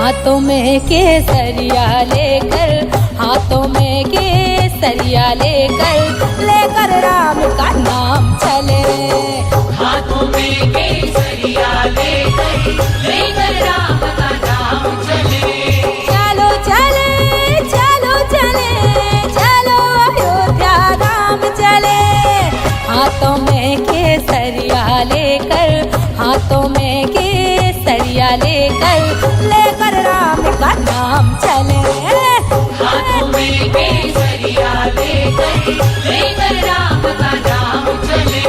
हाथों में केसरिया लेकर, हाथों में केसरिया लेकर राम का नाम चले। हाथों में केसरिया लेकर राम का नाम चले। चलो चले, चलो चले, चलो अयोध्या धाम चले। हाथों में केसरिया लेकर, हाथों में केसरिया लेकर राम का नाम चले। हाथों में केसरिया लेकर राम का नाम चले।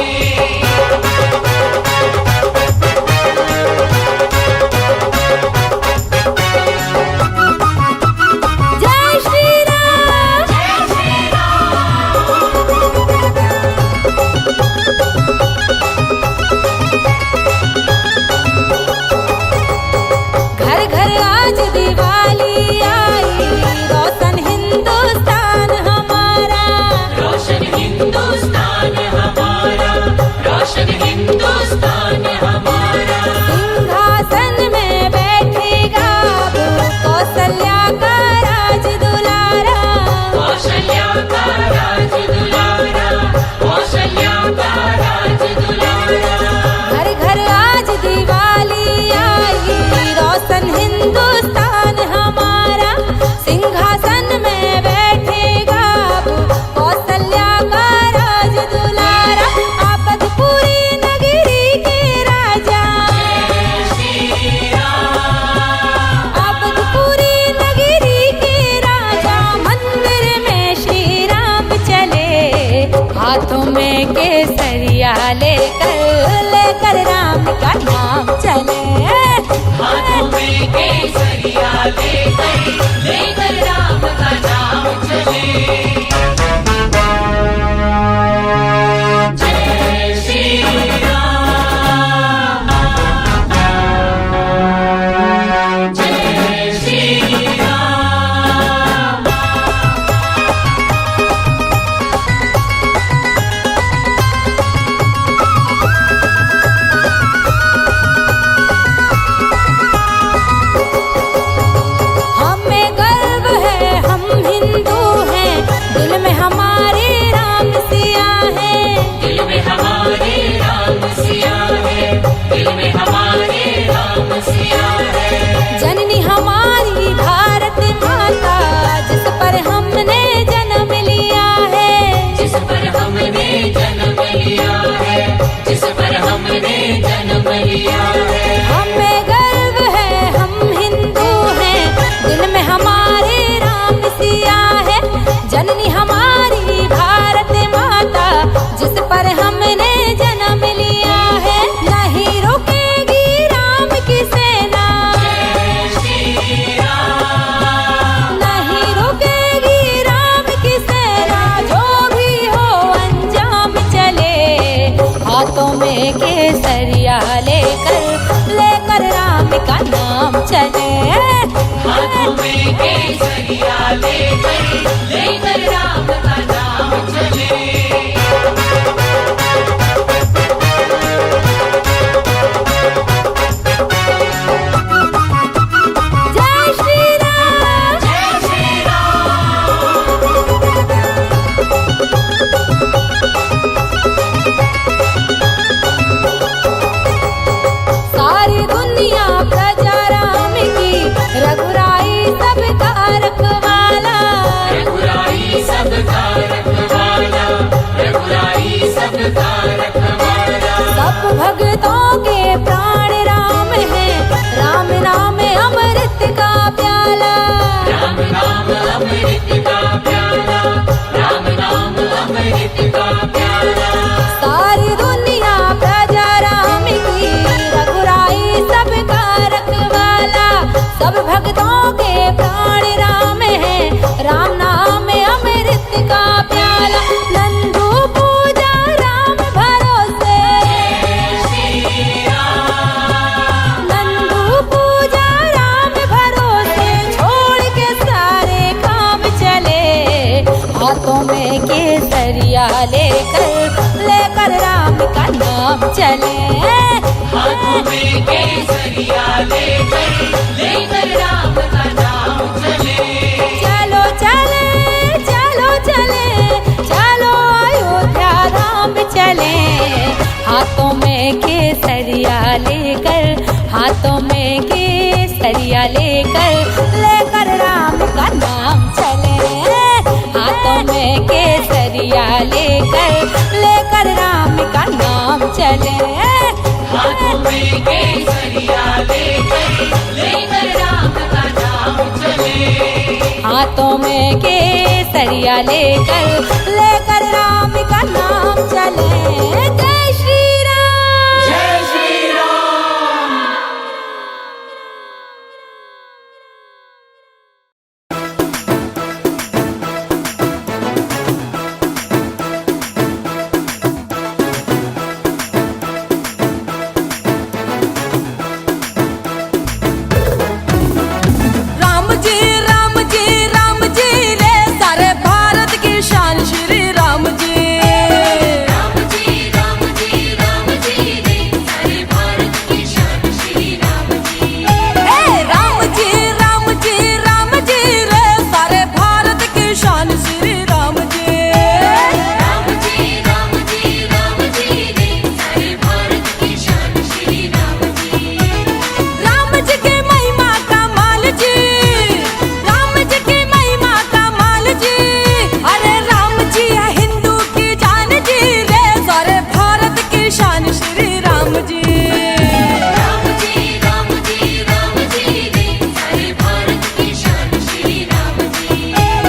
जय श्री राम, जय श्री राम। घर घर आज दिवाली आई, रोशन हिंदुस्तान हमारा। रोशन हिंदुस्तान हमारा, रोशन हिंदुस्तान हमारा। सिंहासन में बैठेगा कौशल्या का राज दुलारा। कौशल्या का राज दुलारा, कौशल्या का राज दुलारा। घर घर आज दिवाली आई, रोशन हिंदुस्तान हमारा। सिंहासन में बैठेगा कौशल्या का राज दुलारा। आपदपुरी नगरी के राजा, आपदपुरी नगरी के राजा। मंदिर में श्री राम चले। हाथों में केसरिया लेकर राम का नाम चले। हाथों में केसरिया लेकर राम का नाम चले। जय श्री राम, जय श्री राम। हमें गर्व है, हम हिंदू हैं, दिल में हमारे राम सिया है। दिल में हमारे राम सिया है, दिल में हमारे राम सिया है। जननी हमारी भारत माता, जिस पर हमने जन्म लिया है। जिस पर हमने जन्म लिया है, जिस पर हमने जन्म लिया है। हमें गर्व है, हम हिंदू हैं, दिल में हमारे राम सिया है। जननी हमारी भारत माता, जिस पर हमने जन्म लिया है। नहीं रुकेगी राम की सेना, जय श्री राम। नहीं रुकेगी राम की सेना। जो भी हो अंजाम चले। हाथों में केसरिया लेकर राम का नाम चले। हाथों में केसरिया लेकर राम का नाम चले। जय श्री राम, जय श्री राम। सारी दुनिया प्रजा राम की, रघुराई सबका रखवाला। रघुराई सबका रखवाला, रघुराई सबका रखवाला। सब भक्तों के प्राण राम है, राम नाम अमृत का प्याला। राम नाम अमृत का प्याला, राम नाम अमृत का प्याला। सारी दुनिया प्रजा राम की, रघुराई सबका रखवाला। सब भक्तों के प्राण राम है, राम नाम अमृत का प्याला। नंदू पूजा राम भरोसे, जय श्री राम। नंदू पूजा राम भरोसे। छोड़ के सारे काम चले। हाथों में केसरिया लेकर लेकर, हाथों में केसरिया लेकर राम का नाम चले। हाथों में केसरिया लेकर राम का नाम चले। हाथों में केसरिया लेकर राम का नाम चले। हाथों में केसरिया लेकर राम का नाम चले। जय श्री राम। जय श्री राम। राम जी राम जी राम जी रे, सारे भारत की शान श्री राम जी। राम जी राम जी राम जी रे, सारे भारत की शान श्री राम जी। ए राम जी राम जी राम जी रे, सारे भारत की शान श्री राम जी। राम जी राम जी राम जी रे, सारे भारत की शान श्री राम जी। राम जी की महिमा का माल जी, राम जी की महिमा का माल जी। अरे राम जी है हिंदू की जान जी रे, सारे भारत की शान श्री राम जी। राम जी राम जी राम जी रे, सारे भारत की शान श्री राम जी।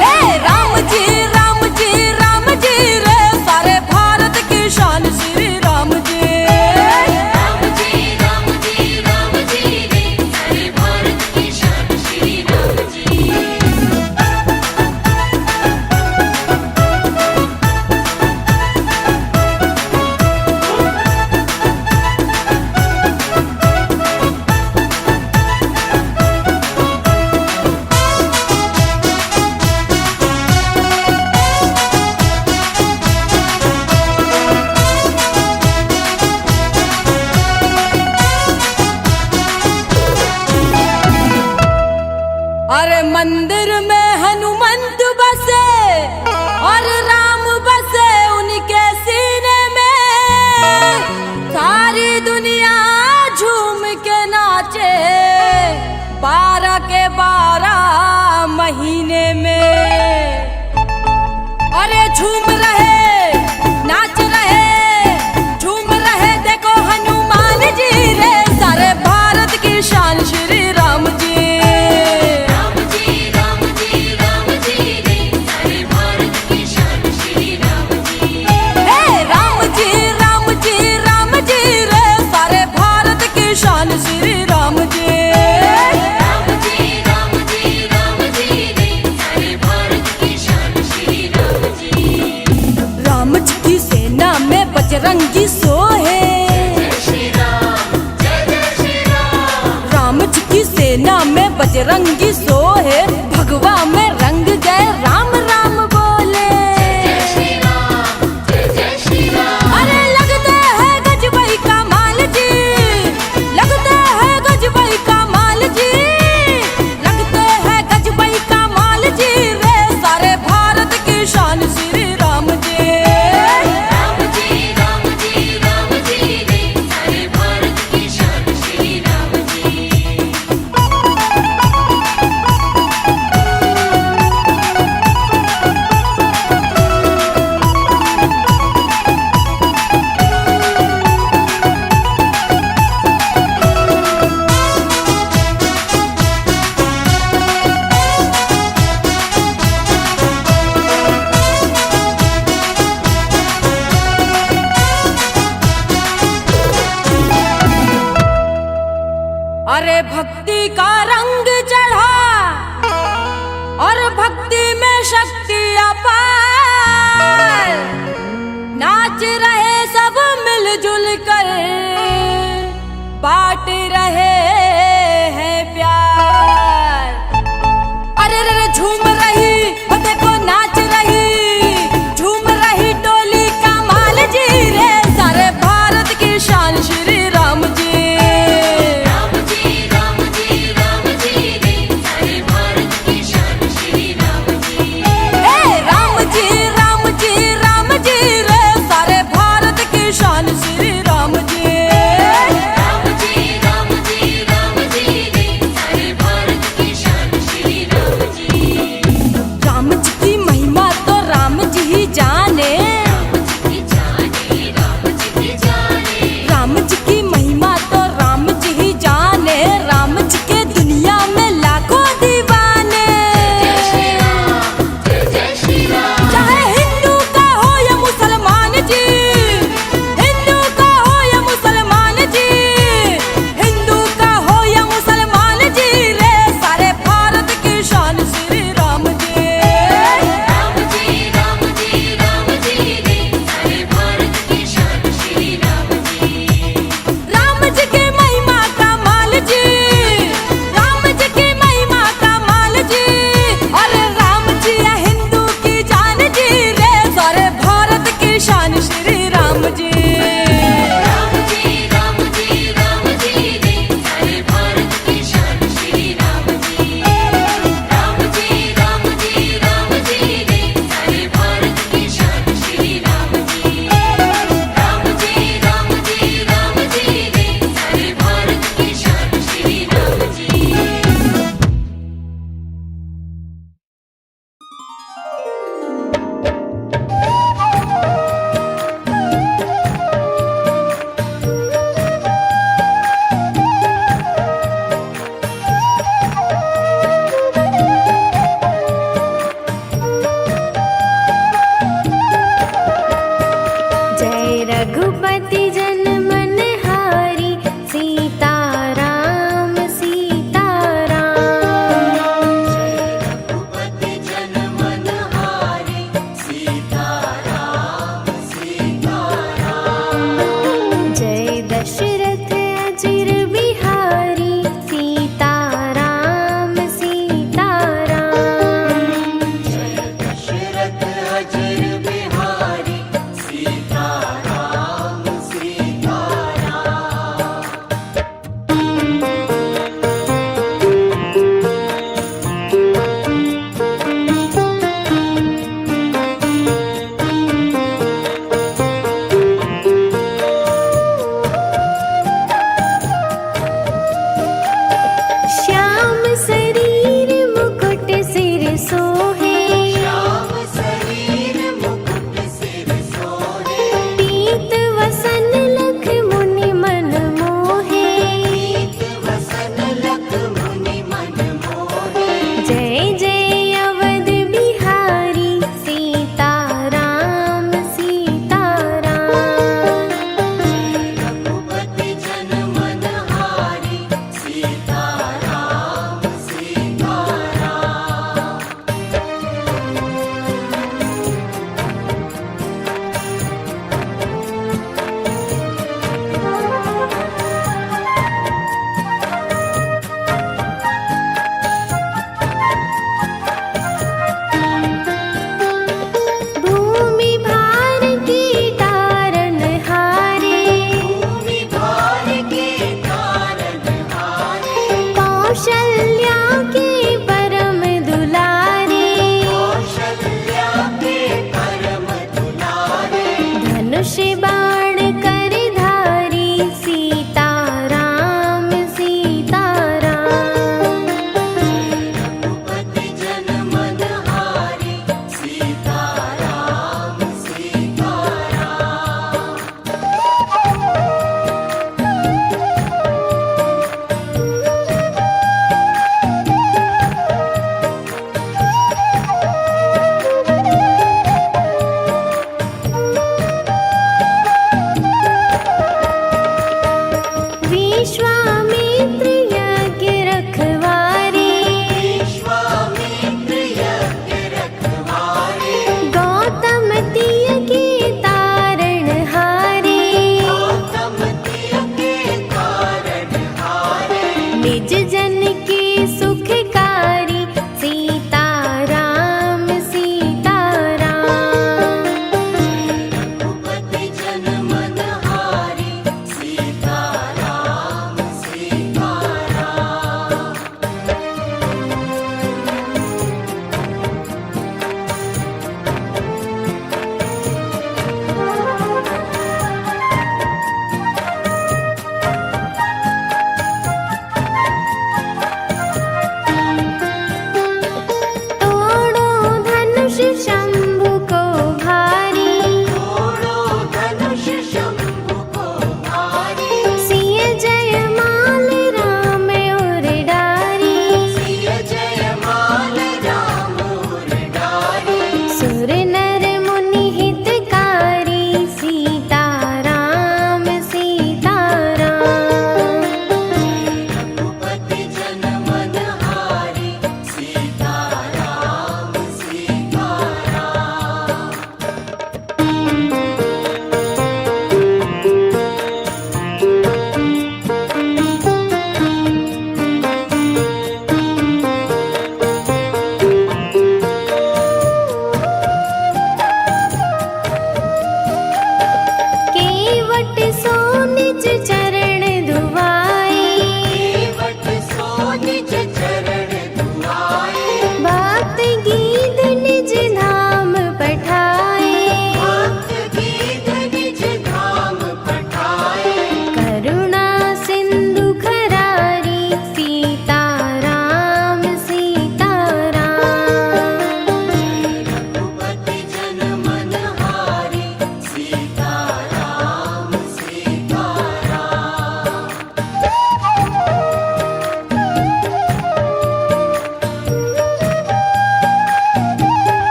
ए राम जी राम जी राम जी रे, सारे भारत की शान श्री राम जी। राम जी राम जी राम जी रे, सारे भारत की शान श्री राम जी। अरे मंदिर में हनुमंत बसे और राम बसे उनके सीने में। सारी दुनिया झूम के नाचे 12 के 12 महीने में। अरे झूम रहे नाच रहे झूम रहे, देखो हनुमान जी रे, सारे भारत की शान श्री राम जी। राम जी राम जी राम जी रे, सारे भारत की शान श्री राम जी। हे राम जी राम जी राम जी रे, सारे भारत की शान श्री राम जी। राम जी राम जी राम जी रे, सारे भारत की शान श्री राम जी। राम जी की सेना में बजरंगी सोहे। जय श्री राम। जय जय श्री राम। राम जी की सेना में बजरंगी सोहे, भगवा में रंग गए राम राम बोले। जय श्री राम। जय जय श्री राम। अरे लगते हैं गजबई का माल जी, लगते हैं गजबई का माल जी, लगते हैं गजबई का माल जी रे, सारे भारत की शान श्री राम जी। राम जी राम जी राम जी रे, सारे भारत की शान श्री राम जी। अरे भक्ति का रंग चढ़ा और भक्ति में शक्ति अपार, नाच रहे सब मिलजुल कर, बांट रहे हैं प्यार। अरे रे झूम रही वो देखो नाच रही, झूम रही टोली कमाल जी रे, सारे भारत की शान श्री राम जी। राम जी राम जी राम जी रे, सारे भारत की शान श्री राम जी। ए राम जी राम जी राम जी रे, सारे भारत की शान श्री राम जी। राम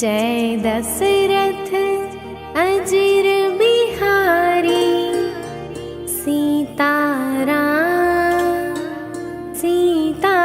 जय दशरथ अजीर बिहारी सीताराम सीताराम।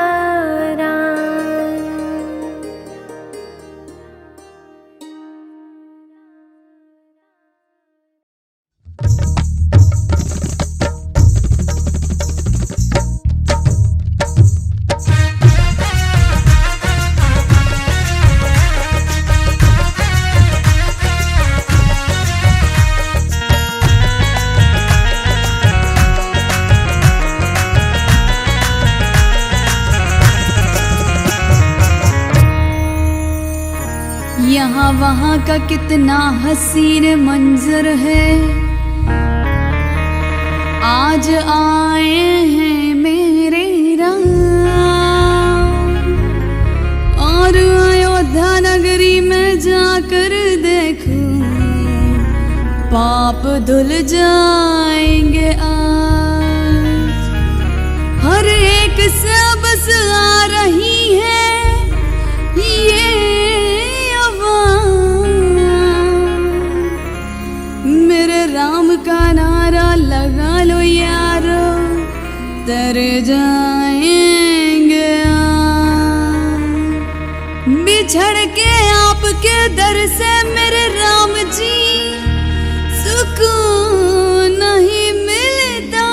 यहाँ वहाँ का कितना हसीन मंजर है, आज आए हैं मेरे राम। और अयोध्या नगरी में जाकर देखूं, पाप धुल जाएंगे आज। हर एक से बस आ रही है ये मेरे राम का नारा लगा लो यारो, तर जाएंगे बिछड़ के आपके दर से मेरे राम जी, सुकून नहीं मिलता।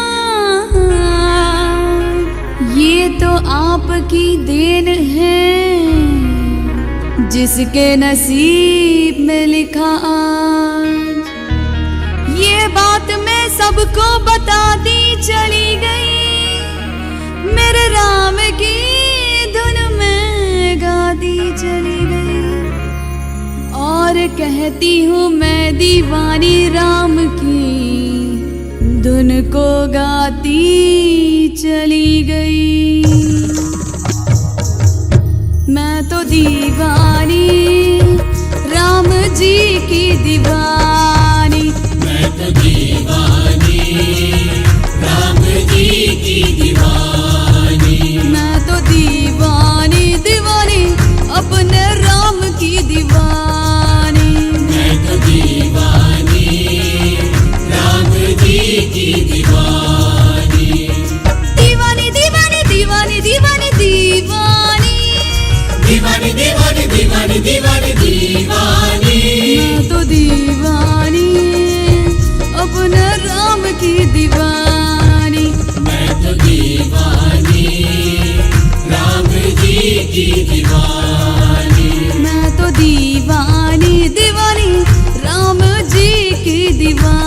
ये तो आपकी देन है, जिसके नसीब में लिखा आज। ये बात मैं सबको बता दी चली गई, मेरे राम की धुन में गा दी चली गई। और कहती हूँ मैं दीवानी राम की, धुन को गाती चली गई। मैं तो दीवानी राम जी की दीवानी, मैं तो दीवानी राम जी की दीवानी। मैं तो दीवानी दीवानी अपने राम की दीवानी। मैं तो दीवानी राम जी की दीवानी। दीवानी दीवानी दीवानी दीवानी दीवानी दीवानी दीवानी दीवानी दीवानी दीवानी। मैं तो दीवानी अपने राम की दीवानी। मैं तो दीवानी राम जी की दीवानी। मैं तो दीवानी दीवानी राम जी की दीवानी।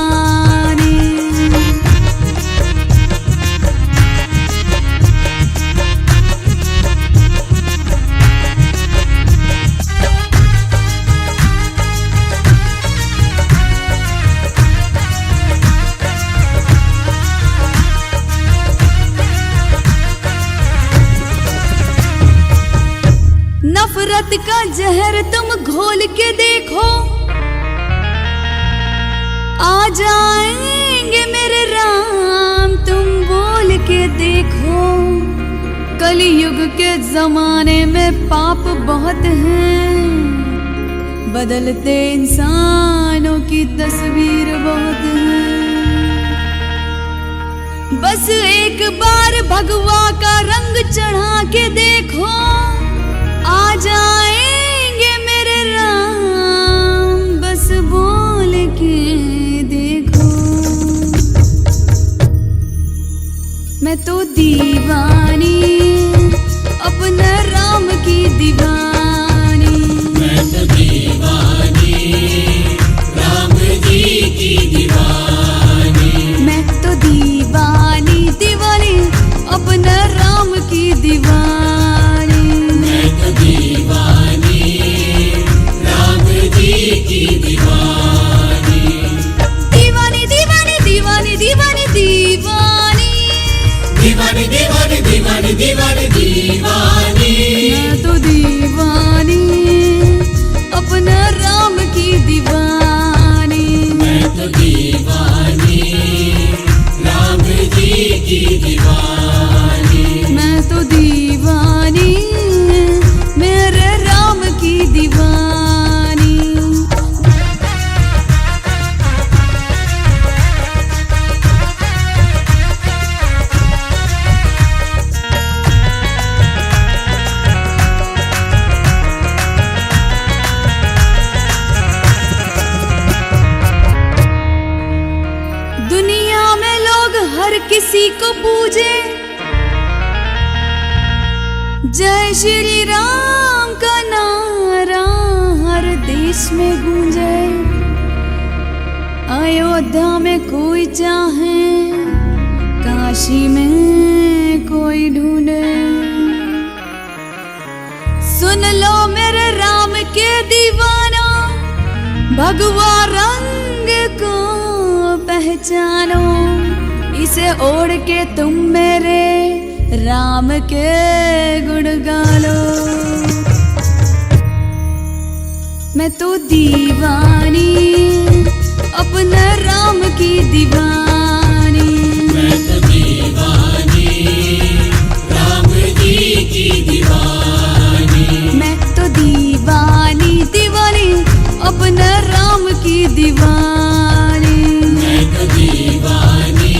नफरत का जहर तुम घोल के देखो, आ जाएंगे मेरे राम तुम बोल के देखो। कलयुग के जमाने में पाप बहुत हैं, बदलते इंसानों की तस्वीर बहुत है। बस एक बार भगवा का रंग चढ़ा के देखो, आ जाएंगे मेरे राम बस बोल के देखो। मैं तो दीवानी अपने राम की दीवानी। मैं तो दीवानी राम जी की दीवानी। मैं तो दीवानी दीवानी अपने राम की दीवानी। मैं तो दीवानी राम जी की दीवानी। दीवानी दीवानी दीवानी दीवानी दीवानी दीवानी दीवानी दीवानी दीवानी दीवानी। मैं तो दीवानी अपने राम की दीवानी। मैं तो दीवानी राम जी की दीवानी। मैं तो दीवानी मेरे राम की दीवानी। हर किसी को पूजे, जय श्री राम का नारा हर देश में गूंजे। अयोध्या में कोई चाहे, काशी में कोई ढूंढे। सुन लो मेरे राम के दीवाना, भगवा रंग को पहचानो। इसे ओढ़ के तुम मेरे राम के गुण गालो। मैं तो दीवानी, अपने राम की दीवानी। मैं तो दीवानी, राम जी की दीवानी। मैं तो दीवानी दीवानी, अपने राम की दीवानी। मैं तो दीवानी,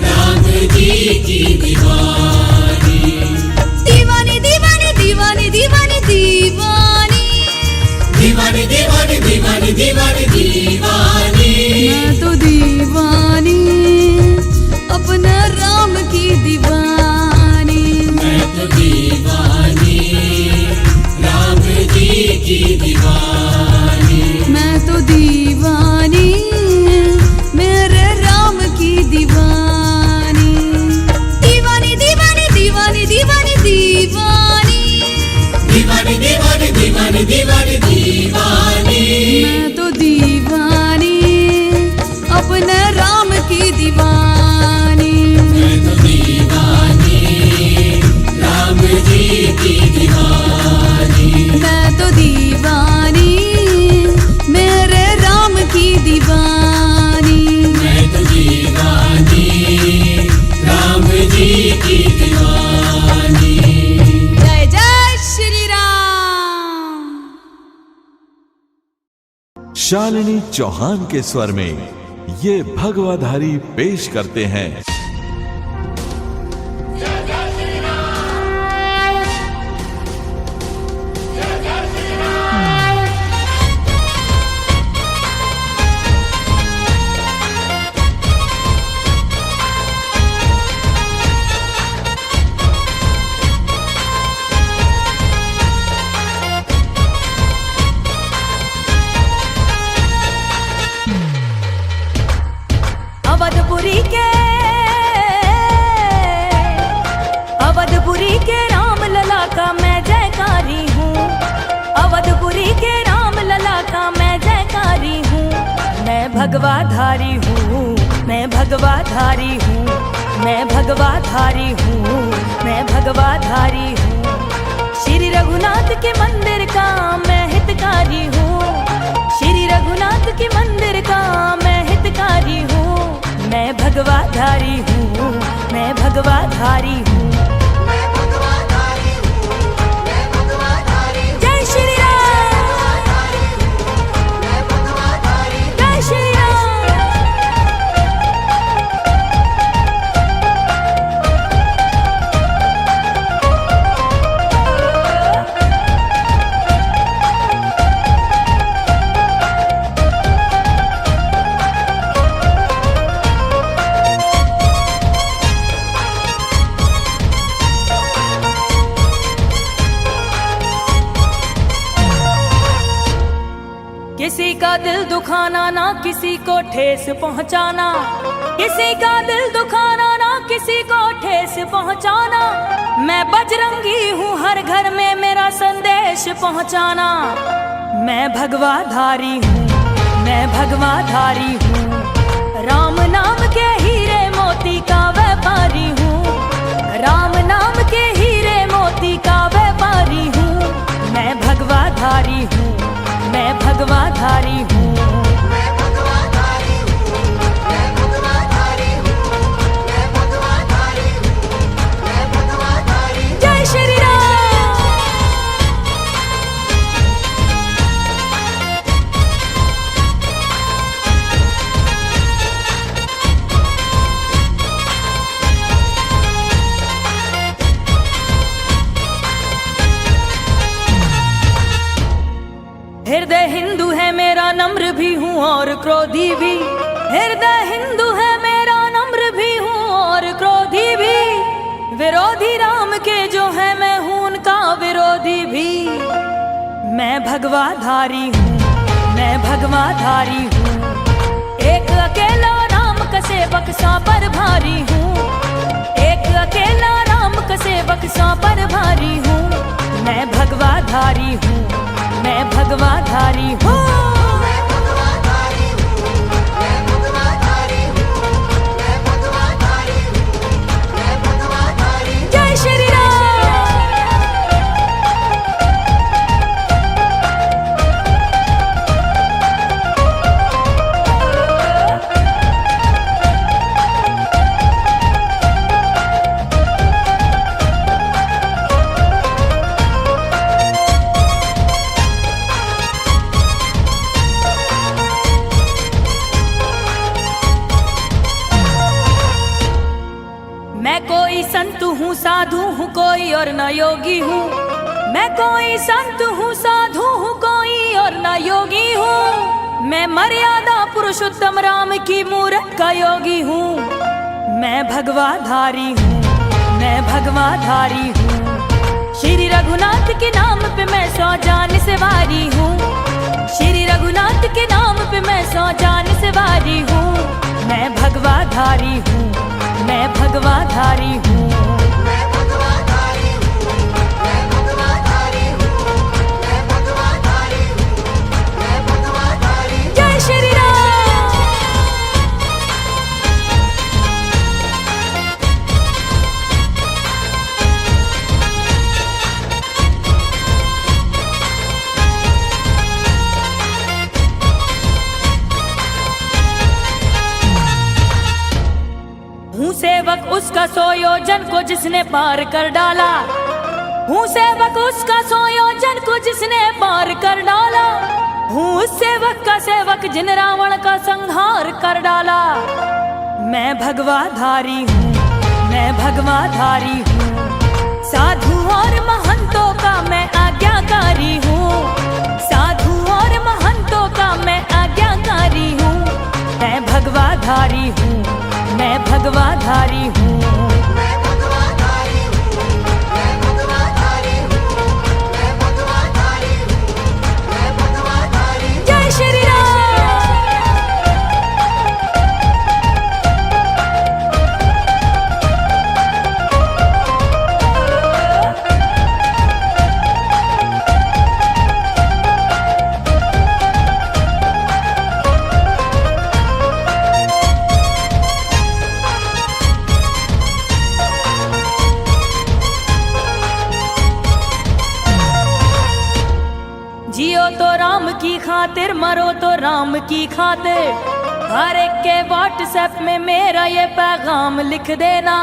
राम जी की दीवानी। दीवानी दीवानी दीवानी दीवानी दीवानी। दीवानी दीवानी दीवानी दीवानी दीवानी। मैं तो दीवानी, अपने राम की दीवानी। मैं तो दीवानी, राम जी की दीवानी। मैं तो दीवानी, मेरे राम की दीवानी। दीवानी दीवानी दीवानी दीवानी दीवानी। दीवानी दीवानी दीवानी दीवानी दीवानी। मैं तो दीवानी, अपने राम की दीवानी। मैं तो दीवानी, राम जी की दीवानी। मैं तो दीवानी, मेरे राम की दीवानी। मैं तो दीवानी, राम जी की दीवानी। जय जय श्री राम। शालिनी चौहान के स्वर में ये भगवाधारी पेश करते हैं। अवधपुरी के राम लला का मैं जयकारी हूँ। अवधपुरी के राम लला का मैं जयकारी हूँ। मैं भगवाधारी हूँ, मैं भगवाधारी हूँ, मैं भगवाधारी हूँ, मैं भगवाधारी हूँ। श्री रघुनाथ के मंदिर का मैं हितकारी हूँ। श्री रघुनाथ के मंदिर का मैं हितकारी हूँ। मैं भगवाधारी हूँ, मैं भगवाधारी हूँ। जय श्री राम, जय श्री राम। किसी का दिल दुखाना ना किसी को ठेस पहुंचाना। किसी का दिल दुखाना ना किसी को ठेस पहुंचाना। मैं बजरंगी हूँ, हर घर में मेरा संदेश पहुंचाना। मैं भगवाधारी हूँ, मैं भगवाधारी हूँ। राम नाम के हीरे मोती का व्यापारी हूँ। राम नाम के हीरे मोती का व्यापारी हूँ। मैं भगवाधारी हूँ, मैं भगवाधारी हूँ। जय श्री राम। हृदय हिंदू है मेरा, नम्र भी हूँ और क्रोधी भी। हृदय हिंदू है मेरा, नम्र भी भगवाधारी हूँ, मैं भगवाधारी हूँ। एक अकेला राम का सेवक सौ पर भारी हूँ, एक अकेला राम का सेवक सौ पर भारी हूँ। मैं भगवाधारी हूँ, मैं भगवाधारी हूँ। जय श्री राम। मैं कोई संत हूँ, साधु हूँ कोई और न योगी हूँ। मैं कोई संत हूँ, साधु हूँ कोई और न योगी हूँ। मैं मर्यादा पुरुषोत्तम राम की मूरत का योगी हूँ। मैं भगवाधारी हूँ, मैं भगवाधारी हूँ। श्री रघुनाथ के नाम पे मैं सौ जान से वारी हूँ। श्री रघुनाथ के नाम पे मैं सौ जान से वारी हूँ। मैं भगवाधारी हूँ, मैं भगवाधारी हूँ। जय श्री राम। हूँ सेवक उसका सौ योजन को जिसने पार कर डाला। हूँ सेवक उसका सौ योजन को जिसने पार कर डाला। हूँ उस सेवक का सेवक जिन रावण का संहार कर डाला। मैं भगवाधारी हूँ, मैं भगवाधारी हूँ। साधु और महंतों का मैं आज्ञाकारी हूँ। साधु और महंतों का मैं आज्ञाकारी हूँ। मैं भगवाधारी हूँ, मैं भगवाधारी हूँ। जय श्री राम। जियो तो राम की खातिर, मरो तो राम की खातिर। हर एक के व्हाट्सएप में मेरा ये पैगाम लिख देना।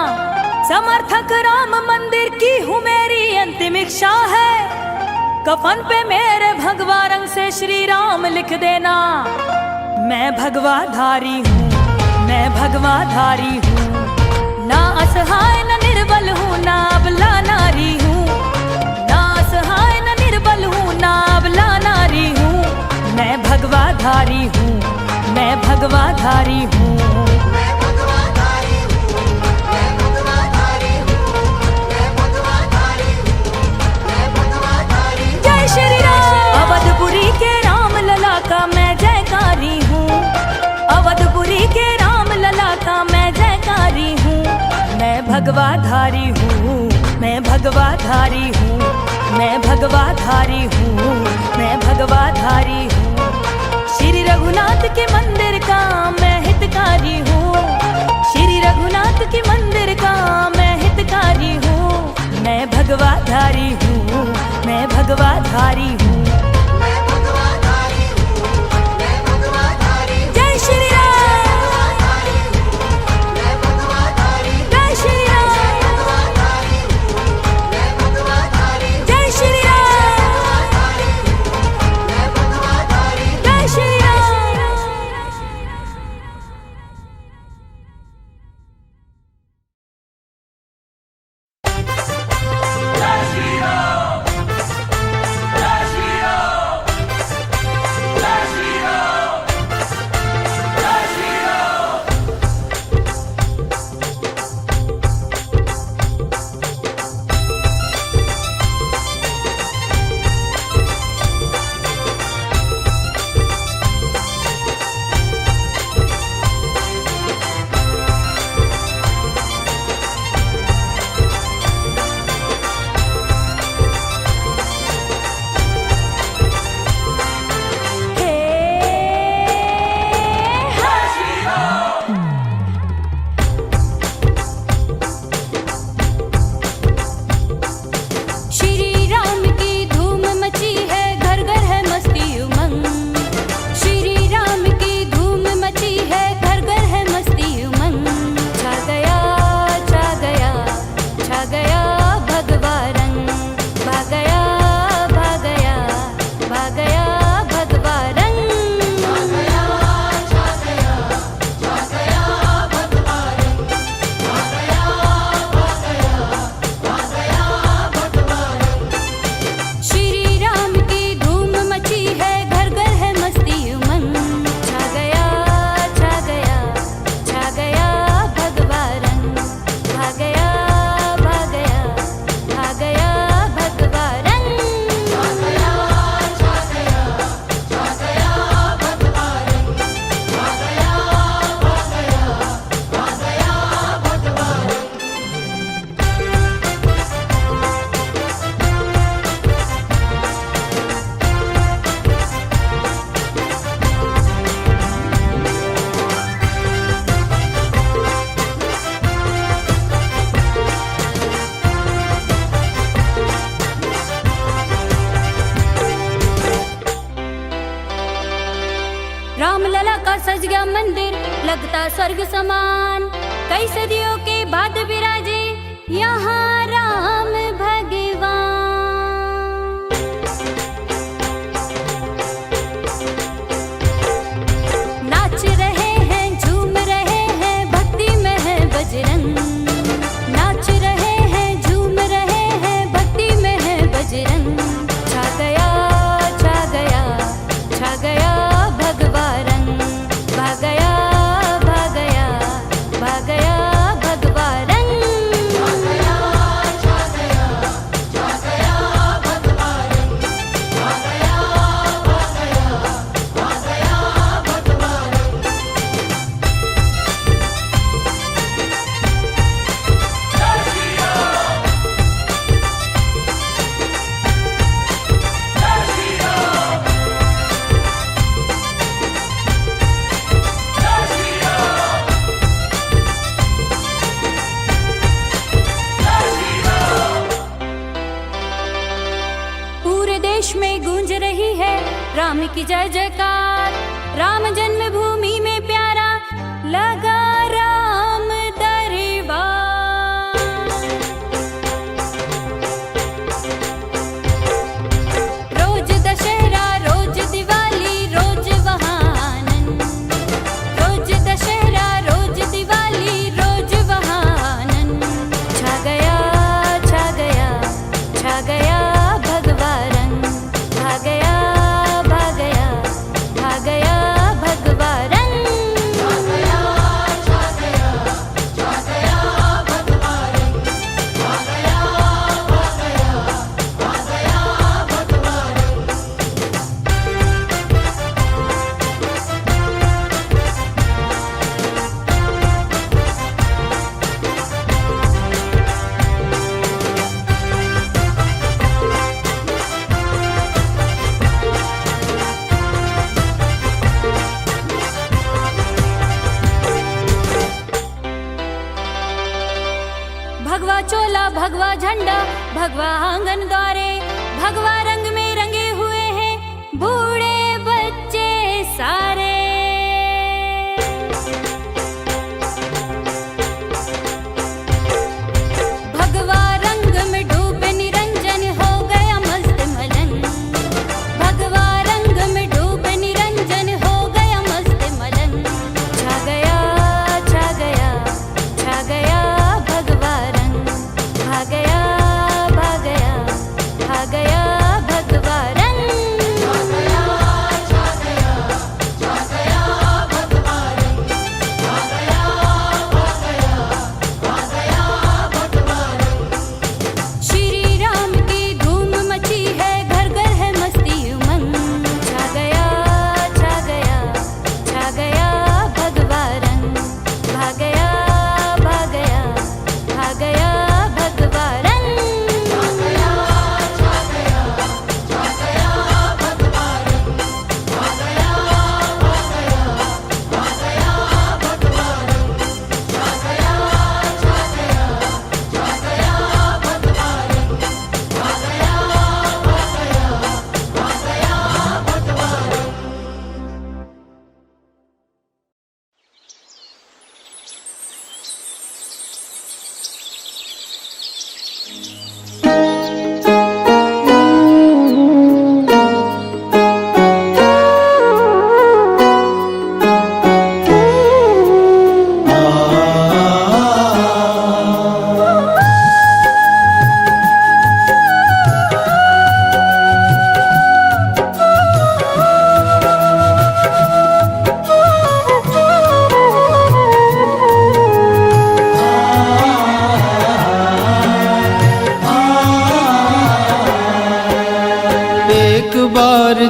समर्थक राम मंदिर की हूँ मेरी अंतिम इच्छा है। कफन पे मेरे भगवा रंग से श्री राम लिख देना। मैं भगवाधारी हूँ, मैं भगवाधारी हूँ। ना असहाय न निर्बल हूँ, ना अबला नारी हूँ। ना असहाय न निर्बल हूँ, ना अबला नारी हूँ। मैं भगवाधारी हूँ, मैं भगवाधारी हूँ। जय श्री राम। अवधपुरी के राम लला का मैं जयकारी हूँ। अवधपुरी के राम लला का मैं जयकारी हूँ। मैं भगवाधारी हूँ, मैं भगवाधारी हूँ। मैं भगवाधारी हूँ, मैं भगवाधारी हूँ। श्री रघुनाथ के मंदिर का मैं हितकारी हूँ। श्री रघुनाथ के मंदिर का मैं हितकारी हूँ। मैं भगवाधारी हूँ, मैं भगवाधारी हूँ। जय श्री राम। जय श्री राम। जय श्री राम। जय श्री राम। जय श्री राम। जय श्री स्वर्ग समान। कई सदियों के बाद विराजे यहाँ राम भगवान। नाच रहे हैं, झूम रहे हैं, भक्ति में है बजरंग। नाच रहे हैं, झूम रहे हैं, भक्ति में है बजरंग। छा गया, छा गया, छा गया भगवा रंग। भाग गया, भाग गया, भाग गया भगवा रंग। पूरे देश में गूंज रही है राम की जय जयकार। राम जन्मभूमि में प्यारा लगा राम दरबार। रोज दशहरा, रोज दिवाली, रोज वहाँ आनंद। रोज दशहरा, रोज दिवाली, रोज वहाँ आनंद। छा गया, छा गया, छा गया भगवा रंग। भाग गया, भाग गया, भाग गया भगवा रंग। भगवा चोला, भगवा झंडा, भगवा आंगन द्वारे। भगवा रंग में रंगे हुए हैं बूढ़े बच्चे सारे। भगवा रंग में डूबे निरंजन, हो गया मस्त मलन। भगवा रंग में डूबे निरंजन, हो गया मस्त मलन। छा गया, छा गया, छा गया भगवा रंग। भाग गया, भाग गया, भाग गया भगवा रंग। श्री राम की धूम मची है, घर घर है मस्ती उमंग। छा गया, छा गया, छा गया भगवा रंग। भाग गया, भाग गया, भाग गया भगवा रंग।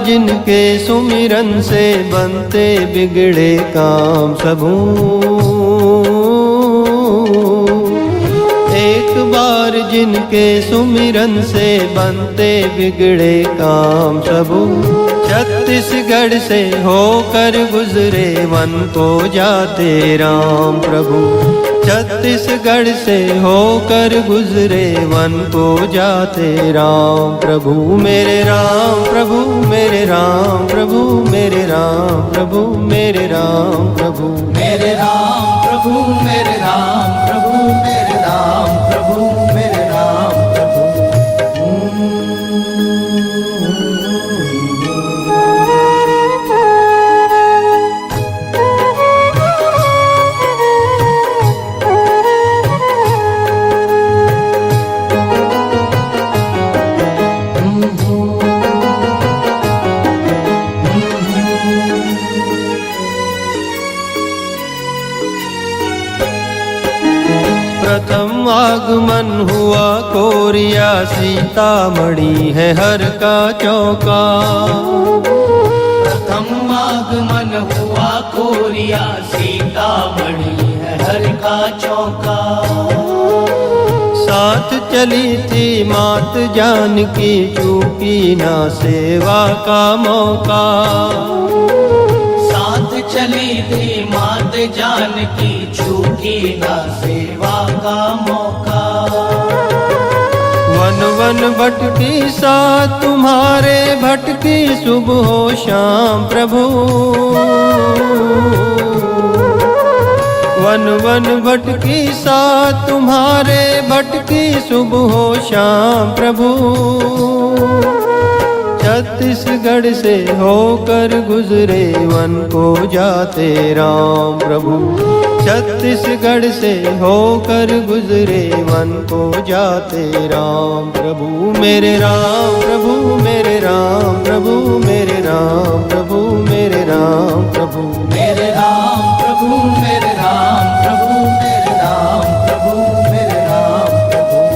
जिनके सुमिरन से बनते बिगड़े काम सबू। एक बार जिनके सुमिरन से बनते बिगड़े काम सबू। छत्तीसगढ़ से होकर गुजरे वन को जाते राम प्रभु। छत्तीसगढ़ से होकर गुजरे वन को जाते राम प्रभु मेरे राम प्रभु मेरे राम प्रभु मेरे राम प्रभु मेरे राम प्रभु मेरे राम प्रभु मेरे राम प्रभु मेरे राम प्रभु मेरे राम प्रभु। प्रथम आगमन हुआ कोरिया सीतामढ़ी है हर का चौका। प्रथम आगमन हुआ कोरिया सीतामढ़ी है हर का चौका। साथ चली थी मात जानकी चूकी ना सेवा का मौका। साथ चली थी मात जानकी छूटी ना सेवा का मौका। वन वन भटकी साथ तुम्हारे भटकी सुबह हो शाम प्रभु। वन वन भटकी साथ तुम्हारे भटकी सुबह हो शाम प्रभु। छत्तीसगढ़ से होकर गुजरे वन को जाते राम प्रभु। छत्तीसगढ़ से होकर गुजरे वन को जाते राम प्रभु मेरे राम प्रभु मेरे राम प्रभु मेरे राम प्रभु मेरे राम प्रभु मेरे राम प्रभु मेरे राम प्रभु मेरे राम प्रभु मेरे राम प्रभु।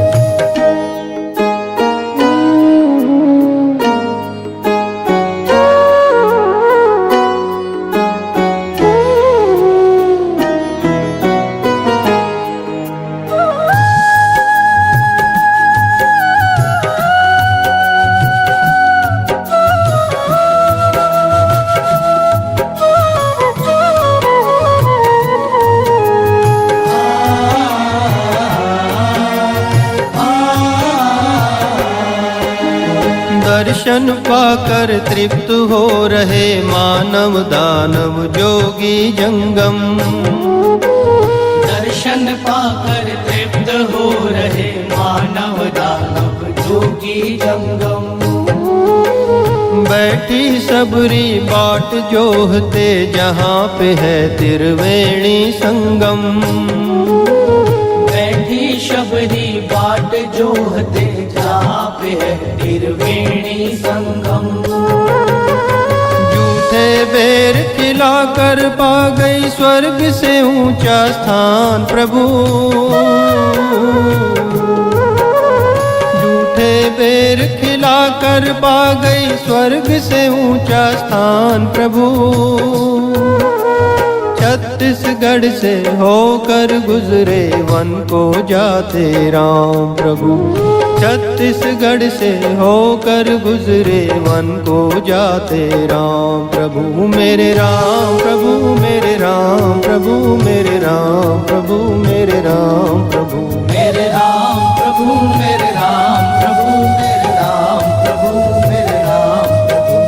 दर्शन पाकर तृप्त हो रहे मानव दानव जोगी जंगम। दर्शन पाकर तृप्त हो रहे मानव दानव जोगी जंगम। बैठी सबरी बाट जोहते जहाँ पे है त्रिवेणी संगम। बैठी शबरी बाट जोहते जहाँ पे है त्रिवेणी संगम। झूठे बेर खिलाकर पा गई स्वर्ग से ऊंचा स्थान प्रभु। झूठे बेर खिलाकर पा गई स्वर्ग से ऊंचा स्थान प्रभु। छत्तीसगढ़ से होकर गुजरे वन को जाते राम प्रभु। छत्तीसगढ़ से होकर गुजरे वन को जाते राम प्रभु मेरे राम प्रभु मेरे राम प्रभु मेरे राम प्रभु मेरे राम प्रभु मेरे राम प्रभु मेरे राम प्रभु मेरे राम प्रभु मेरे राम प्रभु।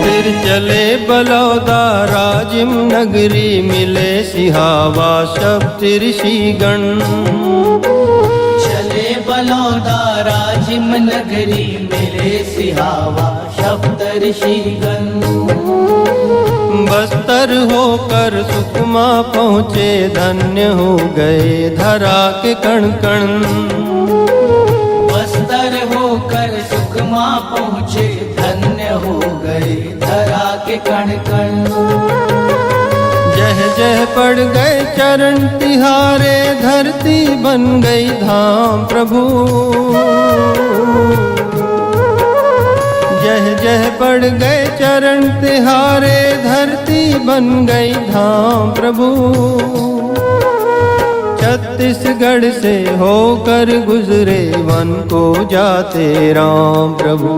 फिर चले बलौदा राजिम नगरी मिले सिहावा सप्त ऋषिगण। चले बलौदा राजिम नगरी मिले सिहावा शब्द ऋषिगण। बस्तर होकर सुकमा पहुँचे धन्य हो गए धरा के कण कण। बस्तर होकर सुकमा पहुँचे धन्य हो गए धरा के कण कण। जय जय पड़ गए चरण तिहारे, धरती बन गई धाम प्रभु। जह जह पड़ गए चरण तिहारे, धरती बन गई धाम प्रभु। छत्तीसगढ़ से होकर गुजरे वन को जाते राम प्रभु।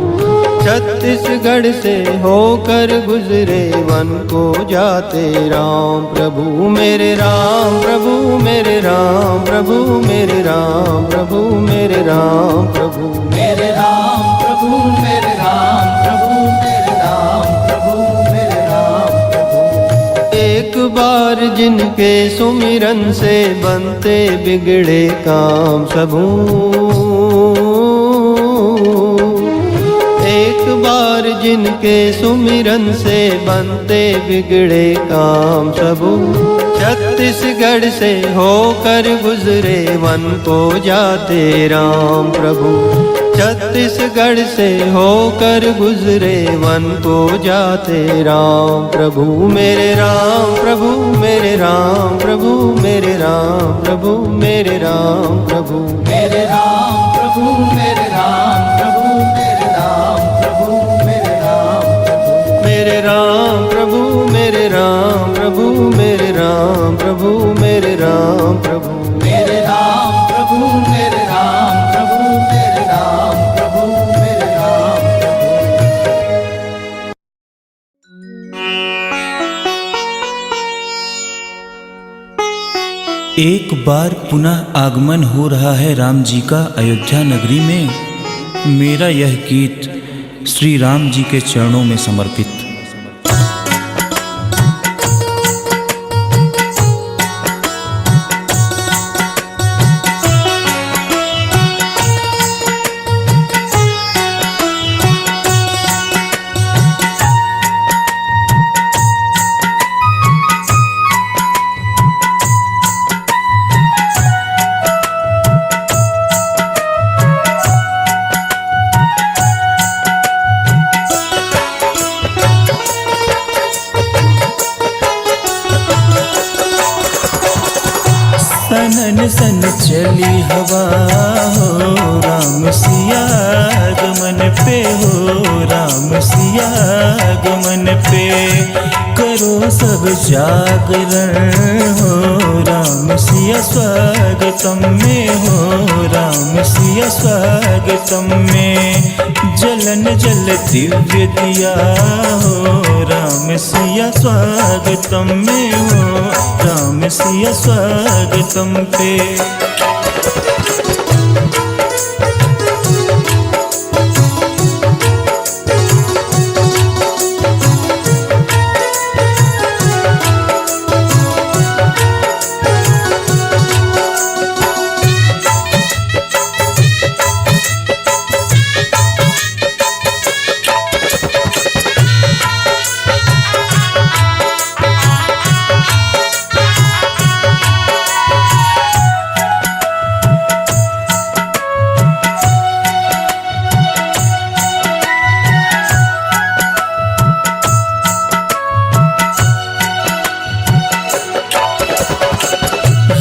छत्तीसगढ़ से होकर गुजरे वन को जाते राम प्रभु। मेरे राम प्रभु, मेरे राम प्रभु, मेरे राम प्रभु, मेरे राम प्रभु, मेरे राम प्रभु, मेरे राम प्रभु, मेरे राम प्रभु, मेरे राम प्रभु। एक बार जिनके सुमिरन से बनते बिगड़े काम सबू, एक बार जिनके सुमिरन से बनते बिगड़े काम सबू। छत्तीसगढ़ से होकर गुजरे वन को जाते राम प्रभु। छत्तीसगढ़ से होकर गुजरे वन को जाते राम प्रभु। मेरे राम प्रभु, मेरे राम प्रभु, मेरे राम प्रभु, मेरे राम प्रभु, मेरे राम प्रभु, मेरे राम प्रभु, मेरे राम प्रभु, मेरे राम प्रभु। मेरे राम प्रभु, मेरे राम प्रभु, मेरे राम प्रभु, मेरे राम प्रभु, मेरे राम प्रभु, मेरे राम प्रभु, मेरे राम प्रभु, मेरे राम प्रभु। एक बार पुनः आगमन हो रहा है राम जी का अयोध्या नगरी में। मेरा यह गीत श्री राम जी के चरणों में समर्पित। सनन सन चली हवा हो राम सिया गमन पे, हो राम सिया गमन पे। करो सब जागरण हो राम सिया स्वागतम में, हो राम सिया स्वागतम में। जलन जल दिव्य दिया हो राम सिया स्वागतम में, हो राम सिया स्वागतम पे।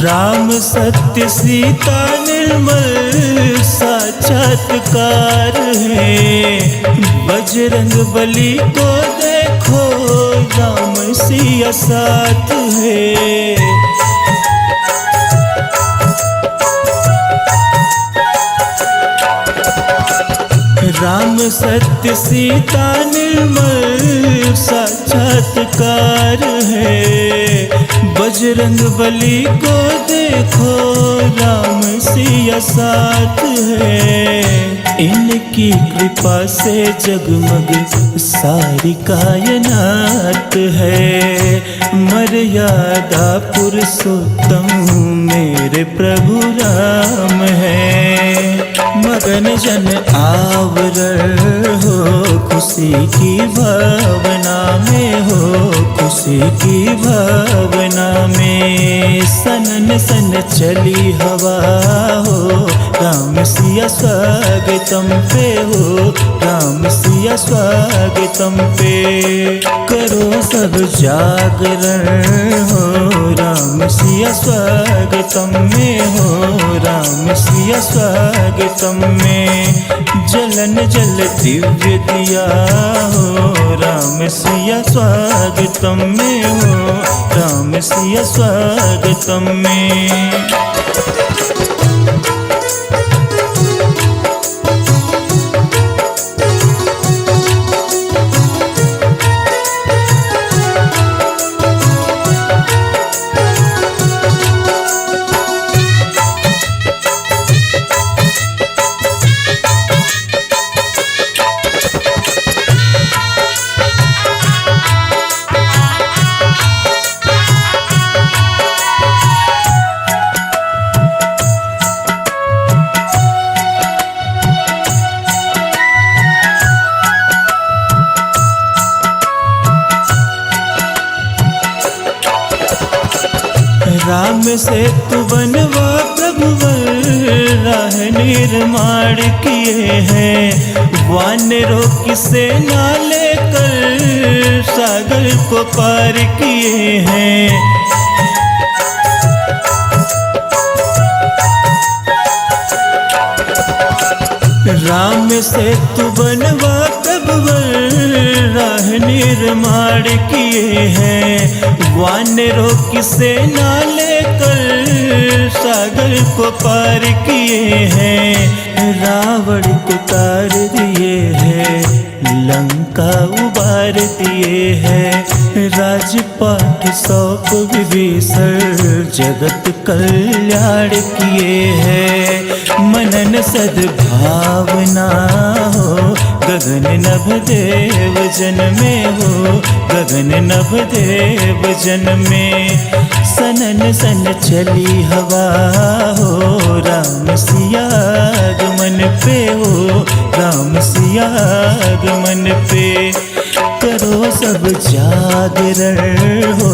राम सत्य सीता निर्मल साक्षात्कार है। बजरंग बली को देखो राम सिया साथ है। राम सत्य सीता निर्मल साक्षात्कार है। बजरंग बली को देखो राम सिया साथ है। इनकी कृपा से जगमग सारी कायनात है। मर्यादा पुरुषोत्तम मेरे प्रभु राम है। मगन जन आवरण हो खुशी की भावना में, हो खुशी की भावना में। सनन सन चली हवा हो राम सिया स्वागतम पे हो, राम सिया स्वागतम पे। करो सब जागरण हो, राम सिया स्वागतम में हो, राम सिया स्वागतम में। जलन जल दिव्य दिया हो, राम सिया स्वागतम में हो, राम सिया स्वागतम में। राम सेतु बनवा प्रभुवर राह निर्माण किए हैं। वानरों की सेना लेकर सागर को पार किए हैं। राम सेतु बनवा प्रभुवर राह निर्माण किए हैं। वानरों की सेना लेकर सागर को पार किए हैं। रावण को तार दिए हैं, लंका उबार दिए हैं। राजपाट सौंप विभीषण जगत कल्याण किए हैं। मनन सद्भावना हो, गगन नभ देव जन में हो, गगन नभ देव जन में। सनन सन चली हवा हो, राम सिया आगमन पे हो, राम सिया आगमन पे। करो सब जागरण हो,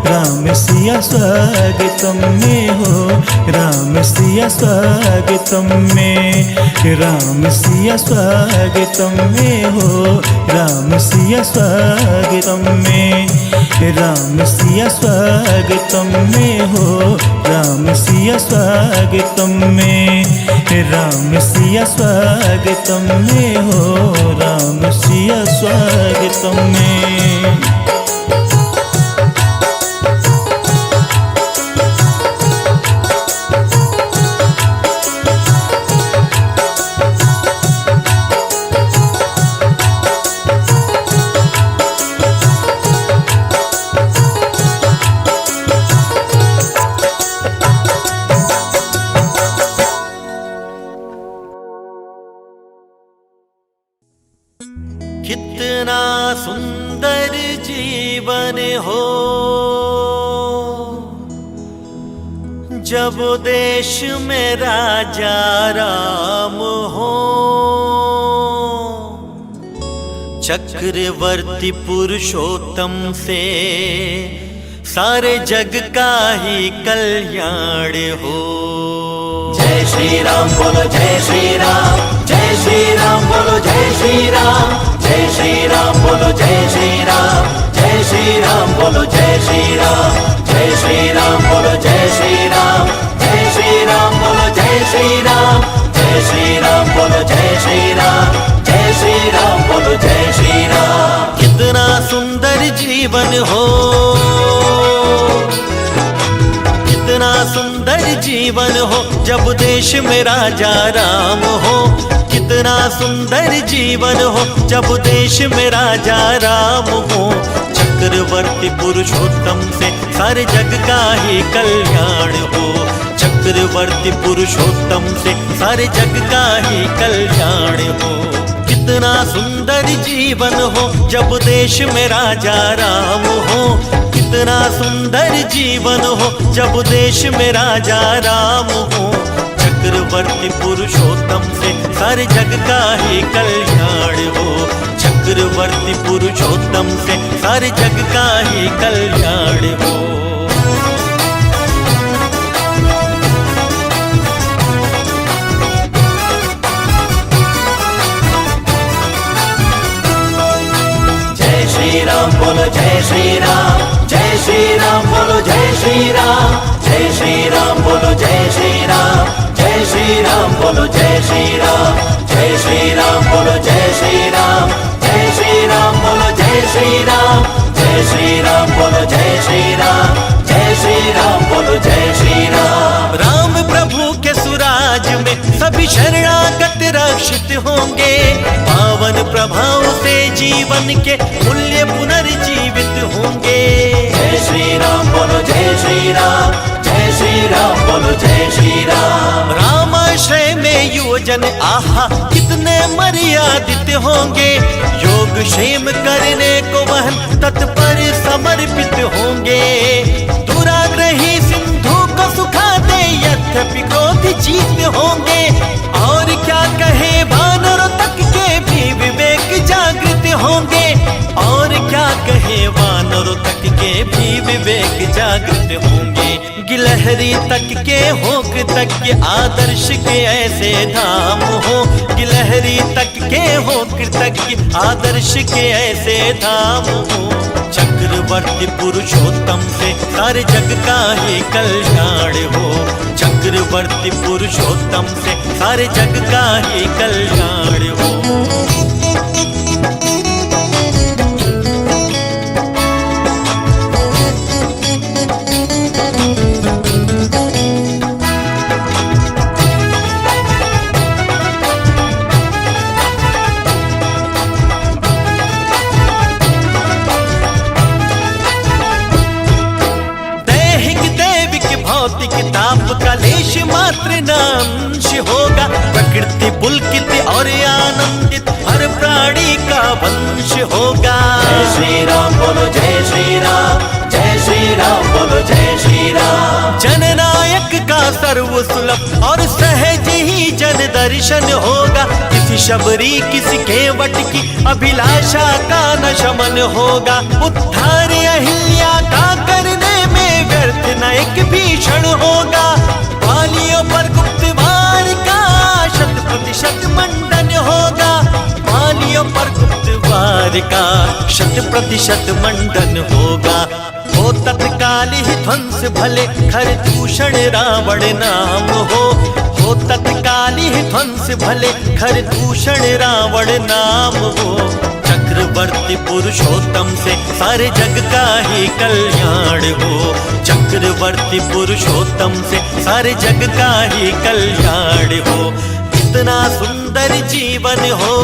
राम सिया स्वागतम में हो, राम सिया स्वागतम में। राम सिया स्वागतम में हो, राम सिया स्वागतम में। राम सिया स्वागतम में हो, राम सिया स्वागतम में। राम सिया स्वागतम में हो, राम सिया स्वागतम में। कितना सुंदर जीवन हो जब देश में राजा राम हो। चक्रवर्ती पुरुषोत्तम से सारे जग का ही कल्याण हो। जय श्री राम बोलो, जय श्री राम, जय श्री राम बोलो, जय श्री राम, जय श्री राम बोलो, जय श्री राम, जय श्री राम बोलो, जय श्री राम, जय श्री राम बोलो, जय श्री राम, जय श्री राम बोलो, जय श्री राम, जय श्री राम बोलो, जय श्री राम, जय श्री राम बोलो, जय श्री राम। कितना सुंदर जीवन हो, कितना सुंदर जीवन हो जब देश में राजा राम हो। कितना सुंदर जीवन हो जब देश में राजा राम हो। चक्रवर्ती पुरुषोत्तम से सारे जग का ही कल्याण हो। चक्रवर्ती पुरुषोत्तम से सारे जग का ही कल्याण हो। कितना सुंदर जीवन हो जब देश में राजा राम हो। कितना सुंदर जीवन हो जब देश में राजा राम हो। चक्रवर्ती पुरुषोत्तम से सारे जग का ही कल्याण हो। चक्रवर्ती पुरुषोत्तम से सारे जग का ही कल्याण हो। राम बोलो जय श्री राम, जय श्री राम बोलो जय श्री राम, जय श्री राम बोलो जय श्री राम, जय श्री राम बोलो जय श्री राम, जय श्री राम बोलो जय श्री राम, जय श्री राम बोलो जय श्री राम, जय श्री राम बोलो जय श्री राम, जय श्री राम बोलो जय श्री राम। राम प्रभु के सुराज में सभी शरणागत रक्षित होंगे, पावन प्रभाव से जीवन के मूल्य पुनर्जीवित होंगे। जय श्री राम बोलो जय श्री राम, जय श्री राम बोलो जय श्री राम। रामाश्रय में युवजन आहा कितने मर्यादित होंगे, योग क्षेम करने को वह तत्पर समर्पित होंगे। दुराग्रही सिंधु को सुखाते यद्यपि क्रोध जीत होंगे, और क्या कहे वानरों तक के भी विवेक जागृत होंगे, और क्या कहे वानरों तक के भी विवेक जागृत होंगे। गिलहरी तक के होक तक के आदर्श के ऐसे धाम हो, गिलहरी तक के होक तक के आदर्श के ऐसे धाम हो। चक्रवर्ती पुरुषोत्तम से सारे जग का ही कल्याण हो, चक्रवर्ती पुरुषोत्तम से सारे जग का ही कल्याण हो। भौतिक ताप का लेश मात्र नांश होगा, प्रकृति पुलकित और आनंदित हर प्राणी का वंश होगा। जय श्री राम बोलो जय श्री राम, जय श्री राम बोलो जय श्री राम। जननायक का सर्व सुलभ और सहज ही जन दर्शन होगा, किसी शबरी किसी केवट की अभिलाषा का न शमन होगा। उद्धार अहिल्या का करने में व्यर्थ न एक भीषण होगा, बालियों पर गुप्त वार का 100% मंडन होगा, बालियों पर गुप्त वार का 100% मंडन होगा। हो तत्काल ही ध्वंस भले खर दूषण रावण नाम हो तत्काल ही ध्वंस भले खर दूषण रावण नाम हो। चक्रवर्ती पुरुषोत्तम से सारे जग का ही कल्याण हो, चक्रवर्ती पुरुषोत्तम से सारे जग का ही कल्याण हो। कितना सुंदर जीवन हो,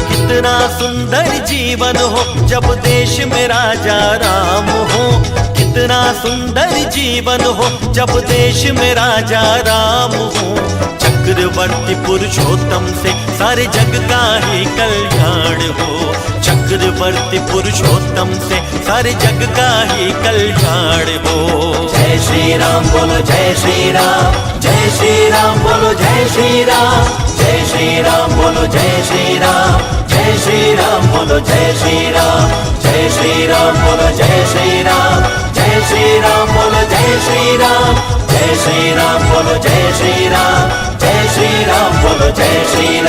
कितना सुंदर जीवन हो जब देश में राजा राम हो, कितना सुंदर जीवन हो जब देश में राजा राम हो। चक्रवर्ती पुरुषोत्तम से सारे जग का ही कल्याण हो, चक्रवर्ती पुरुषोत्तम से सारे जग का ही कल्याण हो। जय श्री राम बोलो जय श्री राम, जय श्री राम बोलो जय श्री राम, जय श्री राम बोलो जय श्री राम, जय श्री राम बोलो जय श्री राम, जय श्री राम बोलो जय श्री राम, जय श्री राम बोलो जय श्री राम, जय श्री राम बोलो जय श्री राम, जय श्री राम बोलो जय श्री राम।